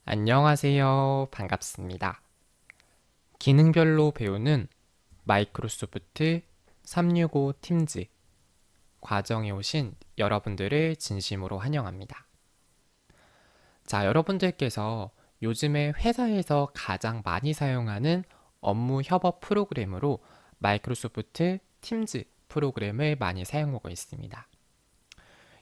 안녕하세요. 반갑습니다. 기능별로 배우는 마이크로소프트 365 팀즈 과정에 오신 여러분들을 진심으로 환영합니다. 자, 여러분들께서 요즘에 회사에서 가장 많이 사용하는 업무 협업 프로그램으로 마이크로소프트 팀즈 프로그램을 많이 사용하고 있습니다.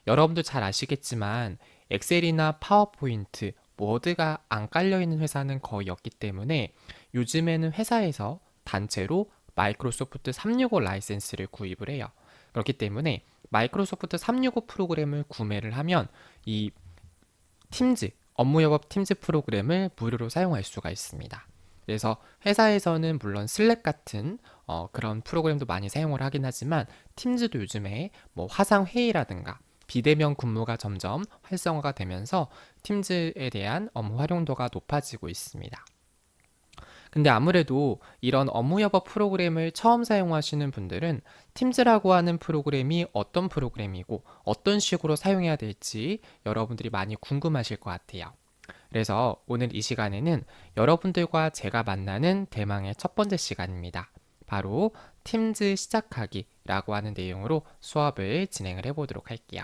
여러분도 잘 아시겠지만 엑셀이나 파워포인트, 워드가 안 깔려있는 회사는 거의 없기 때문에 요즘에는 회사에서 단체로 마이크로소프트 365 라이센스를 구입을 해요. 그렇기 때문에 마이크로소프트 365 프로그램을 구매를 하면 이 팀즈, 업무협업 팀즈 프로그램을 무료로 사용할 수가 있습니다. 그래서 회사에서는 물론 슬랙 같은 그런 프로그램도 많이 사용을 하긴 하지만 팀즈도 요즘에 뭐 화상회의라든가 비대면 근무가 점점 활성화가 되면서 팀즈에 대한 업무 활용도가 높아지고 있습니다. 근데 아무래도 이런 업무 협업 프로그램을 처음 사용하시는 분들은 팀즈라고 하는 프로그램이 어떤 프로그램이고 어떤 식으로 사용해야 될지 여러분들이 많이 궁금하실 것 같아요. 그래서 오늘 이 시간에는 여러분들과 제가 만나는 대망의 첫 번째 시간입니다. 바로 팀즈 시작하기라고 하는 내용으로 수업을 진행을 해보도록 할게요.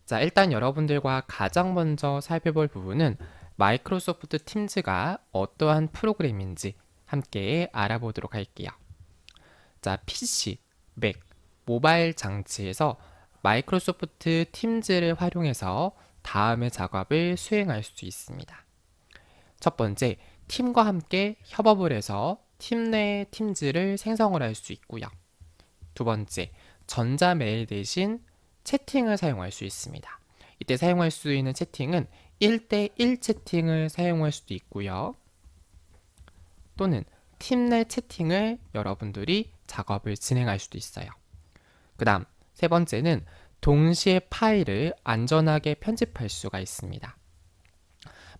자, 일단 여러분들과 가장 먼저 살펴볼 부분은 마이크로소프트 팀즈가 어떠한 프로그램인지 함께 알아보도록 할게요. 자, PC, 맥, 모바일 장치에서 마이크로소프트 팀즈를 활용해서 다음의 작업을 수행할 수 있습니다. 첫 번째, 팀과 함께 협업을 해서 팀 내 팀즈를 생성을 할 수 있고요. 두 번째, 전자메일 대신 채팅을 사용할 수 있습니다. 이때 사용할 수 있는 채팅은 1대1 채팅을 사용할 수도 있고요. 또는 팀 내 채팅을 여러분들이 작업을 진행할 수도 있어요. 그 다음 세 번째는 동시에 파일을 안전하게 편집할 수가 있습니다.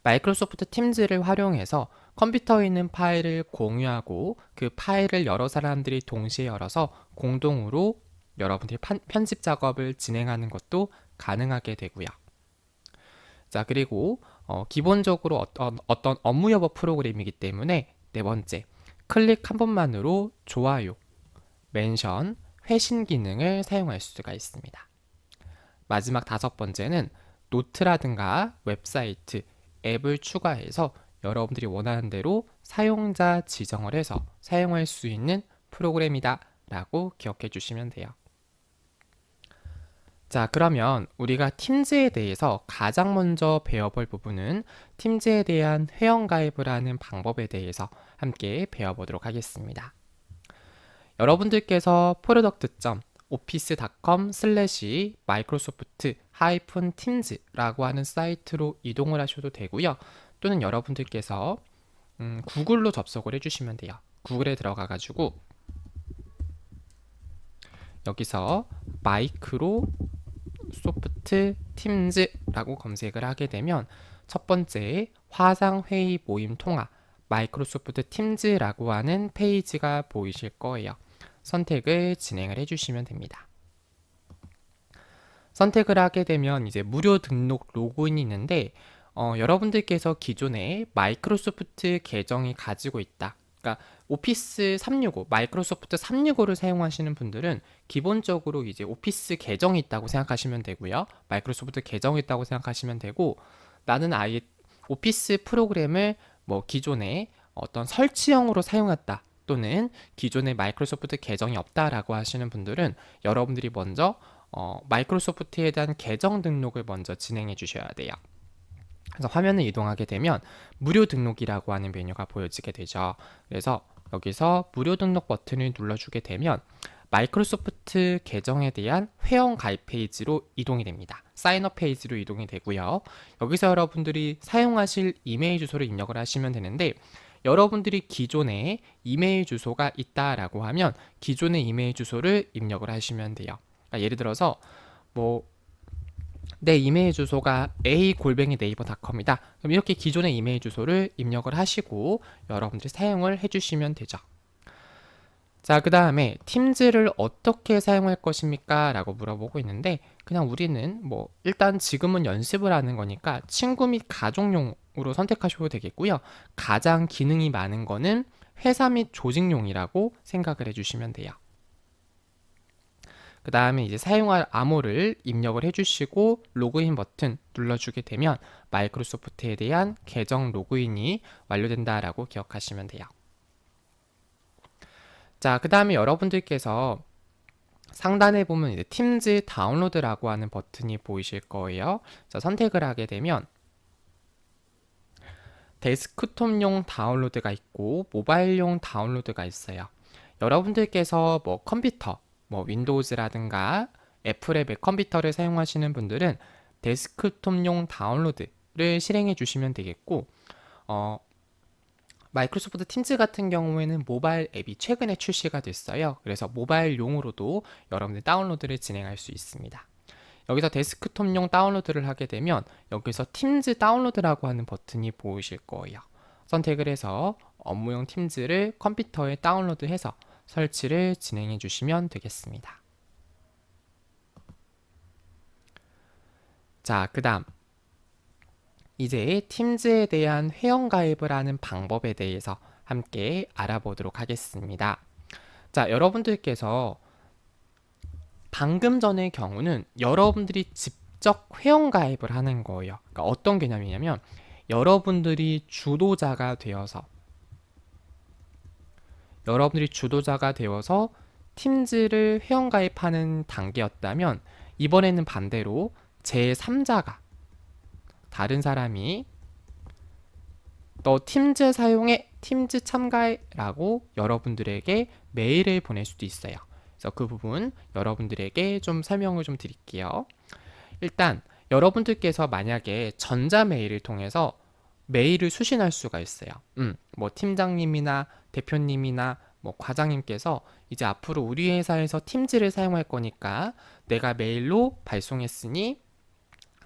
마이크로소프트 팀즈를 활용해서 컴퓨터에 있는 파일을 공유하고 그 파일을 여러 사람들이 동시에 열어서 공동으로 여러분들이 편집 작업을 진행하는 것도 가능하게 되고요. 자, 그리고 기본적으로 어떤 업무 협업 프로그램이기 때문에 네 번째, 클릭 한 번만으로 좋아요, 멘션, 회신 기능을 사용할 수가 있습니다. 마지막 다섯 번째는 노트라든가 웹사이트, 앱을 추가해서 여러분들이 원하는 대로 사용자 지정을 해서 사용할 수 있는 프로그램이다 라고 기억해 주시면 돼요. 자, 그러면 우리가 팀즈에 대해서 가장 먼저 배워볼 부분은 팀즈에 대한 회원가입을 하는 방법에 대해서 함께 배워보도록 하겠습니다. 여러분들께서 product.office.com/microsoft-teams라고 하는 사이트로 이동을 하셔도 되고요. 또는 여러분들께서 구글로 접속을 해주시면 돼요. 구글에 들어가가지고 여기서 마이크로소프트 팀즈라고 검색을 하게 되면 첫 번째 화상회의 모임 통화 마이크로소프트 팀즈라고 하는 페이지가 보이실 거예요. 선택을 진행을 해주시면 됩니다. 선택을 하게 되면 이제 무료 등록 로그인이 있는데 여러분들께서 기존에 마이크로소프트 계정이 가지고 있다. 그러니까 오피스 365, 마이크로소프트 365를 사용하시는 분들은 기본적으로 이제 오피스 계정이 있다고 생각하시면 되고요. 마이크로소프트 계정이 있다고 생각하시면 되고 나는 아예 오피스 프로그램을 뭐 기존에 어떤 설치형으로 사용했다. 또는 기존에 마이크로소프트 계정이 없다라고 하시는 분들은 여러분들이 먼저 마이크로소프트에 대한 계정 등록을 먼저 진행해 주셔야 돼요. 그래서 화면을 이동하게 되면 무료 등록이라고 하는 메뉴가 보여지게 되죠. 그래서 여기서 무료 등록 버튼을 눌러주게 되면 마이크로소프트 계정에 대한 회원 가입 페이지로 이동이 됩니다. 사인업 페이지로 이동이 되고요. 여기서 여러분들이 사용하실 이메일 주소를 입력을 하시면 되는데 여러분들이 기존에 이메일 주소가 있다라고 하면 기존의 이메일 주소를 입력을 하시면 돼요. 그러니까 예를 들어서 뭐 내 이메일 주소가 a@naver.com이다. 그럼 이렇게 기존의 이메일 주소를 입력을 하시고 여러분들이 사용을 해주시면 되죠. 자, 그 다음에 팀즈를 어떻게 사용할 것입니까? 라고 물어보고 있는데 그냥 우리는 뭐 일단 지금은 연습을 하는 거니까 친구 및 가족용으로 선택하셔도 되겠고요. 가장 기능이 많은 거는 회사 및 조직용이라고 생각을 해주시면 돼요. 그 다음에 이제 사용할 암호를 입력을 해주시고 로그인 버튼 눌러주게 되면 마이크로소프트에 대한 계정 로그인이 완료된다라고 기억하시면 돼요. 자, 그 다음에 여러분들께서 상단에 보면 이제 팀즈 다운로드라고 하는 버튼이 보이실 거예요. 자, 선택을 하게 되면 데스크톱용 다운로드가 있고 모바일용 다운로드가 있어요. 여러분들께서 뭐 컴퓨터, 뭐 윈도우즈라든가 애플의 맥 컴퓨터를 사용하시는 분들은 데스크톱용 다운로드를 실행해 주시면 되겠고 마이크로소프트 팀즈 같은 경우에는 모바일 앱이 최근에 출시가 됐어요. 그래서 모바일용으로도 여러분들 다운로드를 진행할 수 있습니다. 여기서 데스크톱용 다운로드를 하게 되면 여기서 팀즈 다운로드라고 하는 버튼이 보이실 거예요. 선택을 해서 업무용 팀즈를 컴퓨터에 다운로드해서 설치를 진행해 주시면 되겠습니다. 자, 그 다음 이제 팀즈에 대한 회원가입을 하는 방법에 대해서 함께 알아보도록 하겠습니다. 자, 여러분들께서 방금 전의 경우는 여러분들이 직접 회원가입을 하는 거예요. 그러니까 어떤 개념이냐면 여러분들이 주도자가 되어서 팀즈를 회원가입하는 단계였다면 이번에는 반대로 제3자가 다른 사람이 너 팀즈 사용해, 팀즈 참가해 라고 여러분들에게 메일을 보낼 수도 있어요. 그래서 그 부분 여러분들에게 좀 설명을 좀 드릴게요. 일단 여러분들께서 만약에 전자메일을 통해서 메일을 수신할 수가 있어요. 뭐 팀장님이나 대표님이나 뭐 과장님께서 이제 앞으로 우리 회사에서 팀즈를 사용할 거니까 내가 메일로 발송했으니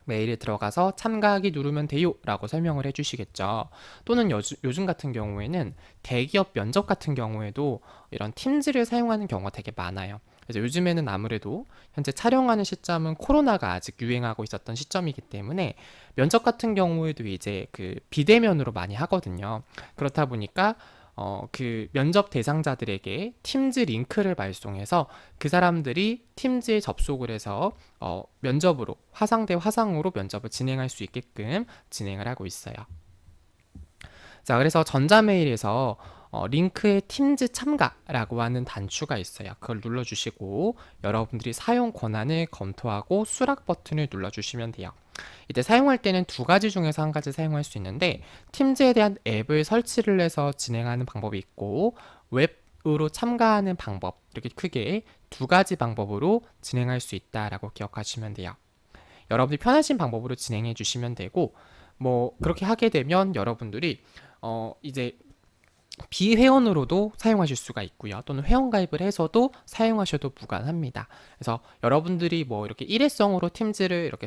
메일에 들어가서 참가하기 누르면 돼요 라고 설명을 해주시겠죠. 또는 요즘 같은 경우에는 대기업 면접 같은 경우에도 이런 팀즈를 사용하는 경우가 되게 많아요. 그래서 요즘에는 아무래도 현재 촬영하는 시점은 코로나가 아직 유행하고 있었던 시점이기 때문에 면접 같은 경우에도 이제 그 비대면으로 많이 하거든요. 그렇다 보니까 그 면접 대상자들에게 팀즈 링크를 발송해서 그 사람들이 팀즈에 접속을 해서 면접으로 화상 대 화상으로 면접을 진행할 수 있게끔 진행을 하고 있어요. 자, 그래서 전자메일에서 링크에 팀즈 참가라고 하는 단추가 있어요. 그걸 눌러주시고 여러분들이 사용 권한을 검토하고 수락 버튼을 눌러주시면 돼요. 이때 사용할 때는 두 가지 중에서 한 가지 사용할 수 있는데 팀즈에 대한 앱을 설치를 해서 진행하는 방법이 있고 웹으로 참가하는 방법, 이렇게 크게 두 가지 방법으로 진행할 수 있다라고 기억하시면 돼요. 여러분들이 편하신 방법으로 진행해 주시면 되고 뭐 그렇게 하게 되면 여러분들이 이제 비회원으로도 사용하실 수가 있고요. 또는 회원가입을 해서도 사용하셔도 무관합니다. 그래서 여러분들이 뭐 이렇게 일회성으로 팀즈를 이렇게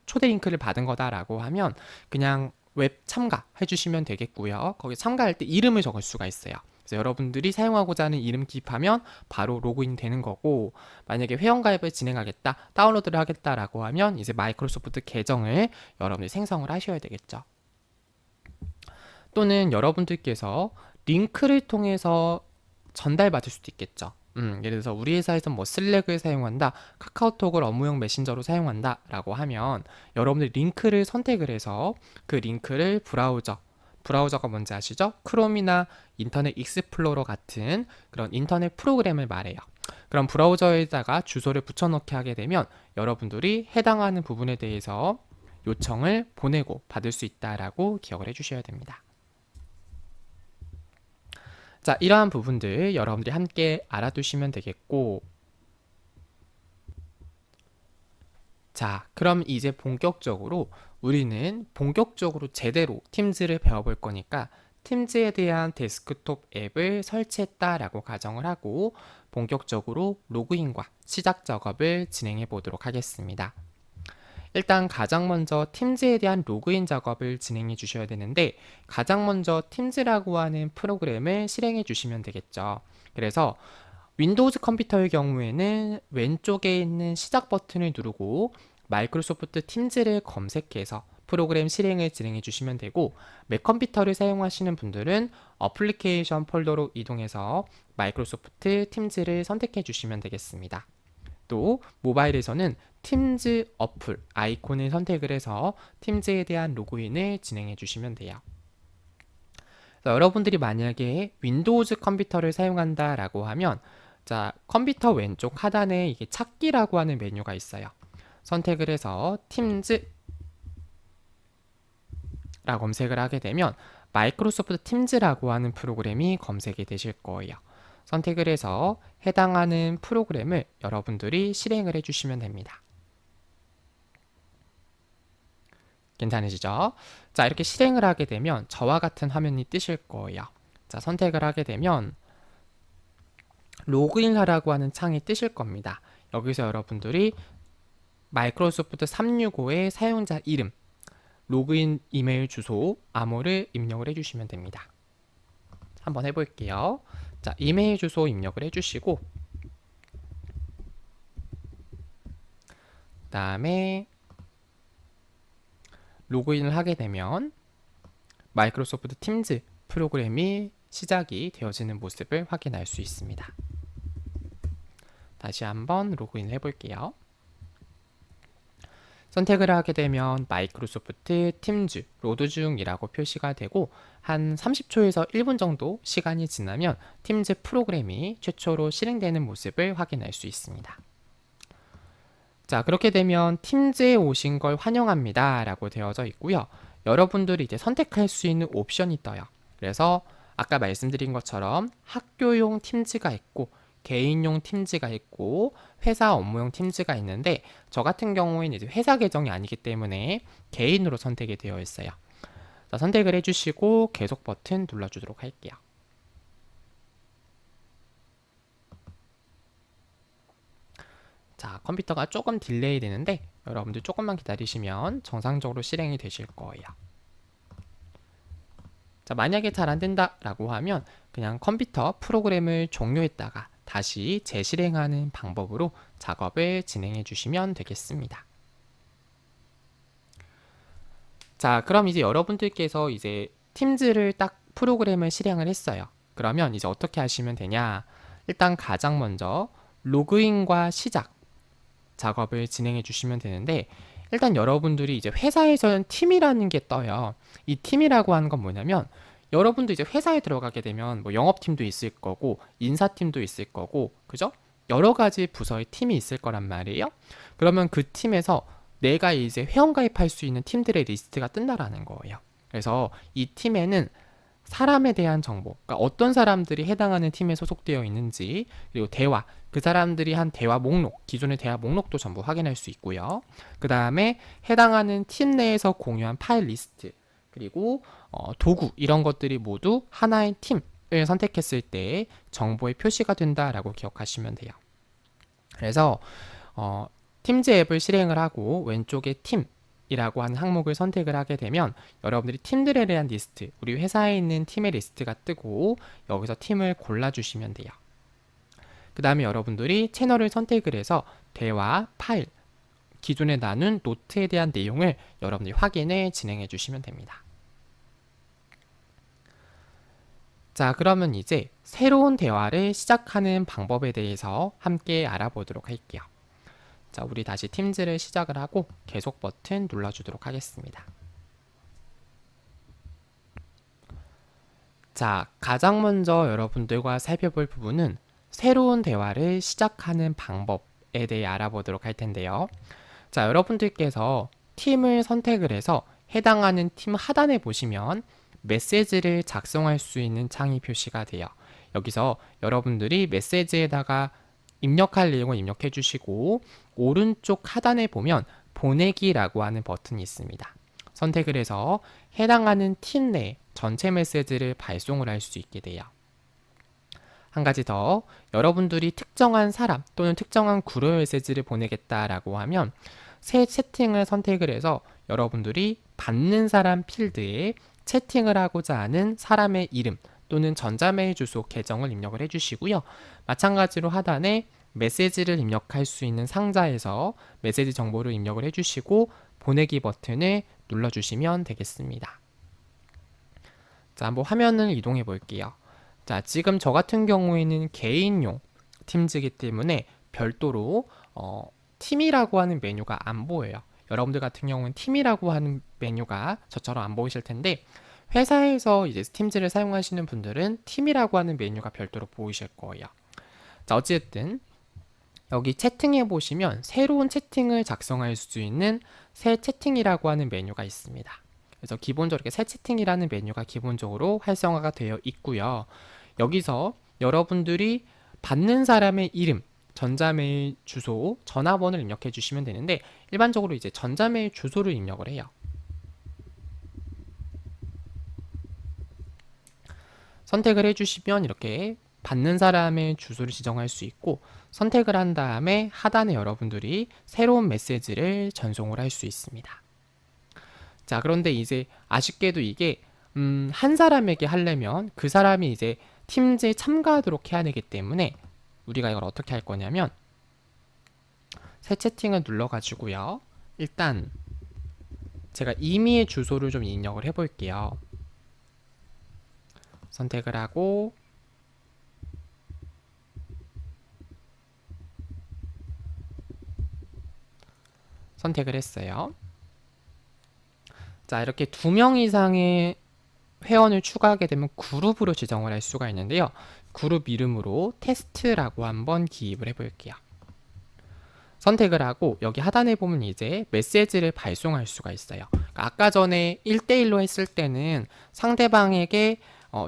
초대 링크를 받은 거다라고 하면 그냥 웹 참가 해주시면 되겠고요. 거기 참가할 때 이름을 적을 수가 있어요. 그래서 여러분들이 사용하고자 하는 이름 기입하면 바로 로그인 되는 거고, 만약에 회원가입을 진행하겠다, 다운로드를 하겠다라고 하면 이제 마이크로소프트 계정을 여러분들이 생성을 하셔야 되겠죠. 또는 여러분들께서 링크를 통해서 전달받을 수도 있겠죠. 예를 들어서 우리 회사에서 뭐 슬랙을 사용한다, 카카오톡을 업무용 메신저로 사용한다 라고 하면 여러분들이 링크를 선택을 해서 그 링크를 브라우저가 뭔지 아시죠? 크롬이나 인터넷 익스플로러 같은 그런 인터넷 프로그램을 말해요. 그럼 브라우저에다가 주소를 붙여넣기 하게 되면 여러분들이 해당하는 부분에 대해서 요청을 보내고 받을 수 있다라고 기억을 해주셔야 됩니다. 자, 이러한 부분들 여러분들이 함께 알아두시면 되겠고, 자, 그럼 이제 우리는 본격적으로 제대로 팀즈를 배워볼 거니까 팀즈에 대한 데스크톱 앱을 설치했다라고 가정을 하고 본격적으로 로그인과 시작 작업을 진행해 보도록 하겠습니다. 일단 가장 먼저 팀즈에 대한 로그인 작업을 진행해 주셔야 되는데 가장 먼저 팀즈라고 하는 프로그램을 실행해 주시면 되겠죠. 그래서 윈도우즈 컴퓨터의 경우에는 왼쪽에 있는 시작 버튼을 누르고 마이크로소프트 팀즈를 검색해서 프로그램 실행을 진행해 주시면 되고, 맥 컴퓨터를 사용하시는 분들은 어플리케이션 폴더로 이동해서 마이크로소프트 팀즈를 선택해 주시면 되겠습니다. 또 모바일에서는 팀즈 어플 아이콘을 선택을 해서 팀즈에 대한 로그인을 진행해 주시면 돼요. 여러분들이 만약에 윈도우즈 컴퓨터를 사용한다 라고 하면, 자, 컴퓨터 왼쪽 하단에 이게 찾기라고 하는 메뉴가 있어요. 선택을 해서 팀즈 라 검색을 하게 되면 마이크로소프트 팀즈라고 하는 프로그램이 검색이 되실 거예요. 선택을 해서 해당하는 프로그램을 여러분들이 실행을 해주시면 됩니다. 괜찮으시죠? 자, 이렇게 실행을 하게 되면 저와 같은 화면이 뜨실 거예요. 자, 선택을 하게 되면 로그인 하라고 하는 창이 뜨실 겁니다. 여기서 여러분들이 마이크로소프트 365의 사용자 이름, 로그인 이메일 주소, 암호를 입력을 해주시면 됩니다. 한번 해볼게요. 자, 이메일 주소 입력을 해주시고, 그 다음에 로그인을 하게 되면 마이크로소프트 팀즈 프로그램이 시작이 되어지는 모습을 확인할 수 있습니다. 다시 한번 로그인 해볼게요. 선택을 하게 되면 마이크로소프트 팀즈 로드 중이라고 표시가 되고, 한 30초에서 1분 정도 시간이 지나면 팀즈 프로그램이 최초로 실행되는 모습을 확인할 수 있습니다. 자, 그렇게 되면 팀즈에 오신 걸 환영합니다 라고 되어져 있고요. 여러분들이 이제 선택할 수 있는 옵션이 떠요. 그래서 아까 말씀드린 것처럼 학교용 팀즈가 있고 개인용 팀즈가 있고 회사 업무용 팀즈가 있는데, 저 같은 경우에는 이제 회사 계정이 아니기 때문에 개인으로 선택이 되어 있어요. 자, 선택을 해주시고 계속 버튼 눌러주도록 할게요. 자, 컴퓨터가 조금 딜레이 되는데 여러분들 조금만 기다리시면 정상적으로 실행이 되실 거예요. 자, 만약에 잘 안 된다 라고 하면 그냥 컴퓨터 프로그램을 종료했다가 다시 재실행하는 방법으로 작업을 진행해 주시면 되겠습니다. 자, 그럼 이제 여러분들께서 이제 팀즈를 딱 프로그램을 실행을 했어요. 그러면 이제 어떻게 하시면 되냐? 일단 가장 먼저 로그인과 시작 작업을 진행해 주시면 되는데, 일단 여러분들이 이제 회사에서는 팀이라는 게 떠요. 이 팀이라고 하는 건 뭐냐면, 여러분도 이제 회사에 들어가게 되면 뭐 영업팀도 있을 거고 인사팀도 있을 거고, 그죠? 여러 가지 부서의 팀이 있을 거란 말이에요. 그러면 그 팀에서 내가 이제 회원가입할 수 있는 팀들의 리스트가 뜬다라는 거예요. 그래서 이 팀에는 사람에 대한 정보, 그러니까 어떤 사람들이 해당하는 팀에 소속되어 있는지, 그리고 대화, 그 사람들이 한 대화 목록, 기존의 대화 목록도 전부 확인할 수 있고요. 그 다음에 해당하는 팀 내에서 공유한 파일 리스트, 그리고 도구, 이런 것들이 모두 하나의 팀을 선택했을 때 정보의 표시가 된다라고 기억하시면 돼요. 그래서 팀즈 앱을 실행을 하고 왼쪽에 팀 이라고 하는 항목을 선택을 하게 되면 여러분들이 팀들에 대한 리스트, 우리 회사에 있는 팀의 리스트가 뜨고 여기서 팀을 골라주시면 돼요. 그 다음에 여러분들이 채널을 선택을 해서 대화, 파일, 기존에 나눈 노트에 대한 내용을 여러분들이 확인을 진행해 주시면 됩니다. 자, 그러면 이제 새로운 대화를 시작하는 방법에 대해서 함께 알아보도록 할게요. 자, 우리 다시 팀즈를 시작을 하고 계속 버튼 눌러주도록 하겠습니다. 자, 가장 먼저 여러분들과 살펴볼 부분은 새로운 대화를 시작하는 방법에 대해 알아보도록 할 텐데요. 자, 여러분들께서 팀을 선택을 해서 해당하는 팀 하단에 보시면 메시지를 작성할 수 있는 창이 표시가 돼요. 여기서 여러분들이 메시지에다가 입력할 내용을 입력해 주시고, 오른쪽 하단에 보면 보내기라고 하는 버튼이 있습니다. 선택을 해서 해당하는 팀 내 전체 메시지를 발송을 할 수 있게 돼요. 한 가지 더, 여러분들이 특정한 사람 또는 특정한 그룹 메시지를 보내겠다라고 하면 새 채팅을 선택을 해서 여러분들이 받는 사람 필드에 채팅을 하고자 하는 사람의 이름 또는 전자메일 주소 계정을 입력을 해주시고요. 마찬가지로 하단에 메시지를 입력할 수 있는 상자에서 메시지 정보를 입력을 해주시고 보내기 버튼을 눌러주시면 되겠습니다. 자, 한번 화면을 이동해 볼게요. 자, 지금 저 같은 경우에는 개인용 팀즈이기 때문에 별도로 팀이라고 하는 메뉴가 안 보여요. 여러분들 같은 경우는 팀이라고 하는 메뉴가 저처럼 안 보이실 텐데 회사에서 이제 팀즈를 사용하시는 분들은 팀이라고 하는 메뉴가 별도로 보이실 거예요. 자, 어쨌든 여기 채팅해 보시면 새로운 채팅을 작성할 수 있는 새 채팅이라고 하는 메뉴가 있습니다. 그래서 기본적으로 이렇게 새 채팅이라는 메뉴가 기본적으로 활성화가 되어 있고요. 여기서 여러분들이 받는 사람의 이름, 전자메일 주소, 전화번호를 입력해 주시면 되는데 일반적으로 이제 전자메일 주소를 입력을 해요. 선택을 해주시면 이렇게 받는 사람의 주소를 지정할 수 있고 선택을 한 다음에 하단에 여러분들이 새로운 메시지를 전송을 할 수 있습니다. 자, 그런데 이제 아쉽게도 이게 한 사람에게 하려면 그 사람이 이제 팀즈에 참가하도록 해야 되기 때문에 우리가 이걸 어떻게 할 거냐면 새 채팅을 눌러 가지고요. 일단 제가 임의의 주소를 좀 입력을 해 볼게요. 선택을 하고 선택을 했어요. 자, 이렇게 2명 이상의 회원을 추가하게 되면 그룹으로 지정을 할 수가 있는데요. 그룹 이름으로 테스트라고 한번 기입을 해 볼게요. 선택을 하고 여기 하단에 보면 이제 메시지를 발송할 수가 있어요. 그러니까 아까 전에 1대1로 했을 때는 상대방에게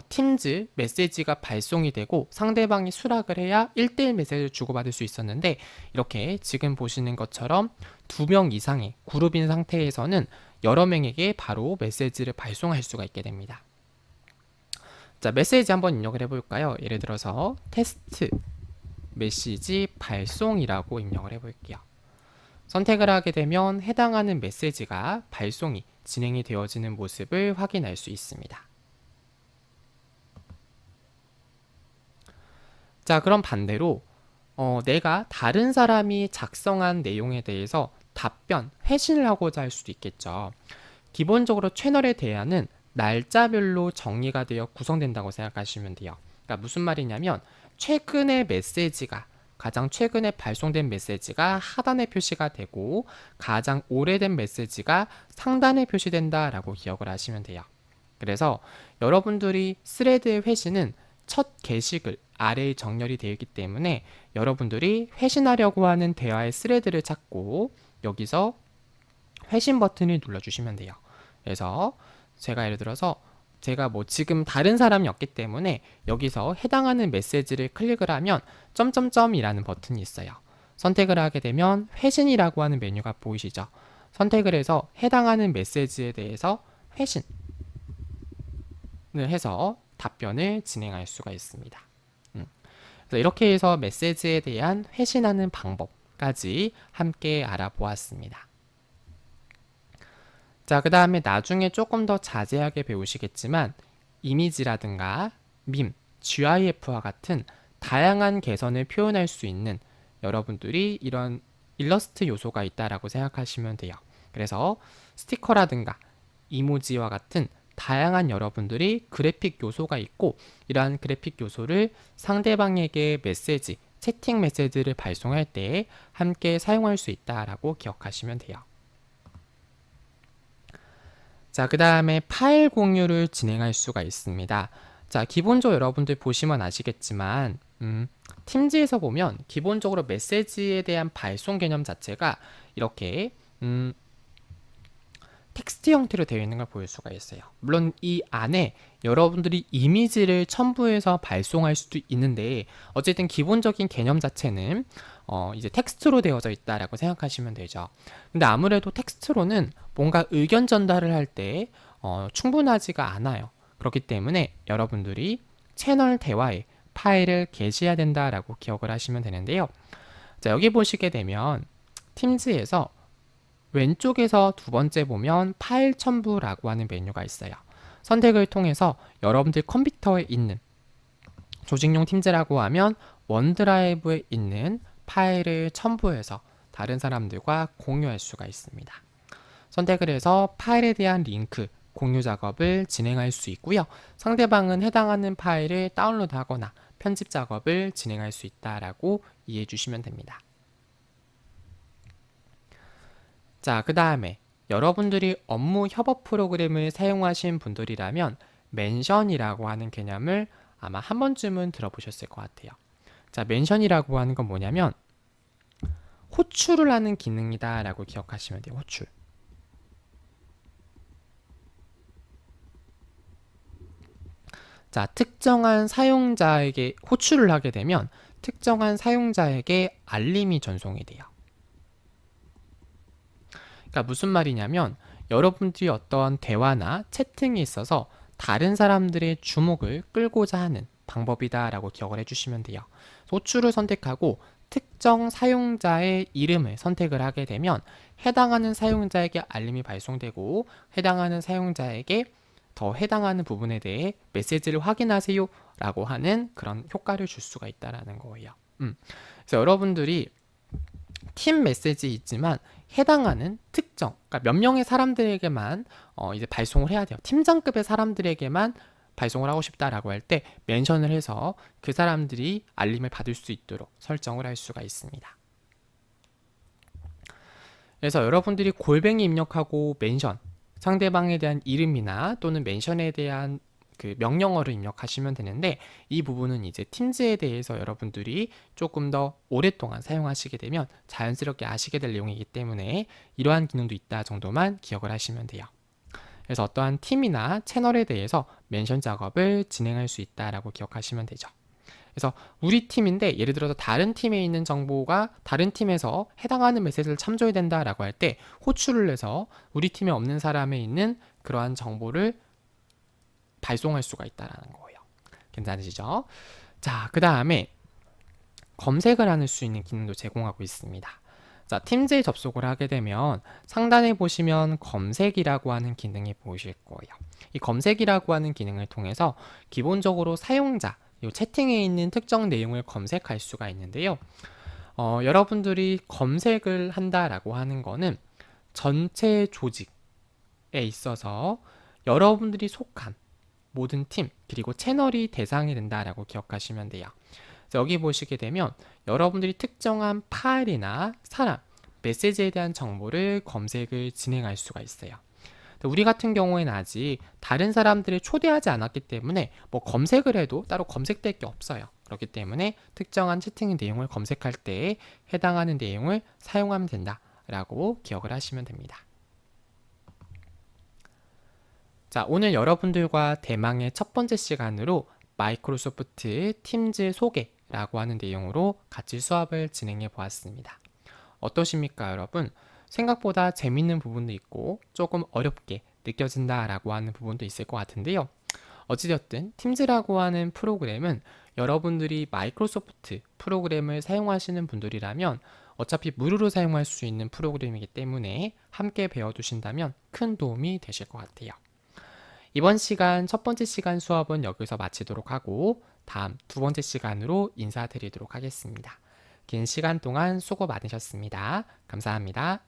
팀즈 메시지가 발송이 되고 상대방이 수락을 해야 1대1 메시지를 주고받을 수 있었는데 이렇게 지금 보시는 것처럼 2명 이상의 그룹인 상태에서는 여러 명에게 바로 메시지를 발송할 수가 있게 됩니다. 자, 메시지 한번 입력을 해볼까요? 예를 들어서 테스트 메시지 발송이라고 입력을 해볼게요. 선택을 하게 되면 해당하는 메시지가 발송이 진행이 되어지는 모습을 확인할 수 있습니다. 자, 그럼 반대로 내가 다른 사람이 작성한 내용에 대해서 답변, 회신을 하고자 할 수도 있겠죠. 기본적으로 채널의 대안은 날짜별로 정리가 되어 구성된다고 생각하시면 돼요. 그러니까 무슨 말이냐면 최근의 메시지가 가장 최근에 발송된 메시지가 하단에 표시가 되고 가장 오래된 메시지가 상단에 표시된다라고 기억을 하시면 돼요. 그래서 여러분들이 스레드의 회신은 첫 게시글 아래에 정렬이 되어 있기 때문에 여러분들이 회신하려고 하는 대화의 스레드를 찾고 여기서 회신 버튼을 눌러주시면 돼요. 그래서 제가 예를 들어서 제가 뭐 지금 다른 사람이 없기 때문에 여기서 해당하는 메시지를 클릭을 하면 점점점이라는 버튼이 있어요. 선택을 하게 되면 회신이라고 하는 메뉴가 보이시죠? 선택을 해서 해당하는 메시지에 대해서 회신을 해서 답변을 진행할 수가 있습니다. 그래서 이렇게 해서 메시지에 대한 회신하는 방법까지 함께 알아보았습니다. 자, 그 다음에 나중에 조금 더 자세하게 배우시겠지만 이미지라든가 밈, GIF와 같은 다양한 개선을 표현할 수 있는 여러분들이 이런 일러스트 요소가 있다라고 생각하시면 돼요. 그래서 스티커라든가 이모지와 같은 다양한 여러분들이 그래픽 요소가 있고 이러한 그래픽 요소를 상대방에게 메시지, 채팅 메시지를 발송할 때 함께 사용할 수 있다라고 기억하시면 돼요. 자, 그 다음에 파일 공유를 진행할 수가 있습니다. 자, 기본적으로 여러분들 보시면 아시겠지만 팀즈에서 보면 기본적으로 메시지에 대한 발송 개념 자체가 이렇게 텍스트 형태로 되어 있는 걸 볼 수가 있어요. 물론 이 안에 여러분들이 이미지를 첨부해서 발송할 수도 있는데 어쨌든 기본적인 개념 자체는 이제 텍스트로 되어져 있다라고 생각하시면 되죠. 근데 아무래도 텍스트로는 뭔가 의견 전달을 할 때 충분하지가 않아요. 그렇기 때문에 여러분들이 채널 대화에 파일을 게시해야 된다라고 기억을 하시면 되는데요. 자, 여기 보시게 되면 팀즈에서 왼쪽에서 두 번째 보면 파일 첨부라고 하는 메뉴가 있어요. 선택을 통해서 여러분들 컴퓨터에 있는 조직용 팀즈라고 하면 원드라이브에 있는 파일을 첨부해서 다른 사람들과 공유할 수가 있습니다. 선택을 해서 파일에 대한 링크, 공유 작업을 진행할 수 있고요. 상대방은 해당하는 파일을 다운로드하거나 편집 작업을 진행할 수 있다라고 이해해 주시면 됩니다. 자, 그 다음에 여러분들이 업무 협업 프로그램을 사용하신 분들이라면 멘션이라고 하는 개념을 아마 한 번쯤은 들어보셨을 것 같아요. 자, 멘션이라고 하는 건 뭐냐면 호출을 하는 기능이다 라고 기억하시면 돼요. 호출. 자, 특정한 사용자에게 호출을 하게 되면 특정한 사용자에게 알림이 전송이 돼요. 그러니까 무슨 말이냐면 여러분들이 어떠한 대화나 채팅에 있어서 다른 사람들의 주목을 끌고자 하는 방법이다 라고 기억을 해주시면 돼요. 호출을 선택하고 특정 사용자의 이름을 선택을 하게 되면 해당하는 사용자에게 알림이 발송되고 해당하는 사용자에게 더 해당하는 부분에 대해 메시지를 확인하세요 라고 하는 그런 효과를 줄 수가 있다는 거예요. 그래서 여러분들이 팀 메시지 있지만 해당하는 특정, 그러니까 몇 명의 사람들에게만 이제 발송을 해야 돼요. 팀장급의 사람들에게만 발송을 하고 싶다라고 할 때 멘션을 해서 그 사람들이 알림을 받을 수 있도록 설정을 할 수가 있습니다. 그래서 여러분들이 골뱅이 입력하고 멘션, 상대방에 대한 이름이나 또는 멘션에 대한 그 명령어를 입력하시면 되는데 이 부분은 이제 팀즈에 대해서 여러분들이 조금 더 오랫동안 사용하시게 되면 자연스럽게 아시게 될 내용이기 때문에 이러한 기능도 있다 정도만 기억을 하시면 돼요. 그래서 어떠한 팀이나 채널에 대해서 멘션 작업을 진행할 수 있다라고 기억하시면 되죠. 그래서 우리 팀인데 예를 들어서 다른 팀에 있는 정보가 다른 팀에서 해당하는 메시지를 참조해야 된다라고 할 때 호출을 해서 우리 팀에 없는 사람에 있는 그러한 정보를 발송할 수가 있다는 거예요. 괜찮으시죠? 자, 그 다음에 검색을 할 수 있는 기능도 제공하고 있습니다. 자, 팀즈에 접속을 하게 되면 상단에 보시면 검색이라고 하는 기능이 보이실 거예요. 이 검색이라고 하는 기능을 통해서 기본적으로 사용자, 이 채팅에 있는 특정 내용을 검색할 수가 있는데요. 여러분들이 검색을 한다라고 하는 거는 전체 조직에 있어서 여러분들이 속한 모든 팀 그리고 채널이 대상이 된다라고 기억하시면 돼요. 그래서 여기 보시게 되면 여러분들이 특정한 파일이나 사람, 메시지에 대한 정보를 검색을 진행할 수가 있어요. 우리 같은 경우에는 아직 다른 사람들을 초대하지 않았기 때문에 뭐 검색을 해도 따로 검색될 게 없어요. 그렇기 때문에 특정한 채팅 내용을 검색할 때 해당하는 내용을 사용하면 된다라고 기억을 하시면 됩니다. 자, 오늘 여러분들과 대망의 첫 번째 시간으로 마이크로소프트 팀즈 소개라고 하는 내용으로 같이 수업을 진행해 보았습니다. 어떠십니까, 여러분? 생각보다 재밌는 부분도 있고 조금 어렵게 느껴진다라고 하는 부분도 있을 것 같은데요. 어찌되었든 팀즈라고 하는 프로그램은 여러분들이 마이크로소프트 프로그램을 사용하시는 분들이라면 어차피 무료로 사용할 수 있는 프로그램이기 때문에 함께 배워두신다면 큰 도움이 되실 것 같아요. 이번 시간 첫 번째 시간 수업은 여기서 마치도록 하고 다음 두 번째 시간으로 인사드리도록 하겠습니다. 긴 시간 동안 수고 많으셨습니다. 감사합니다.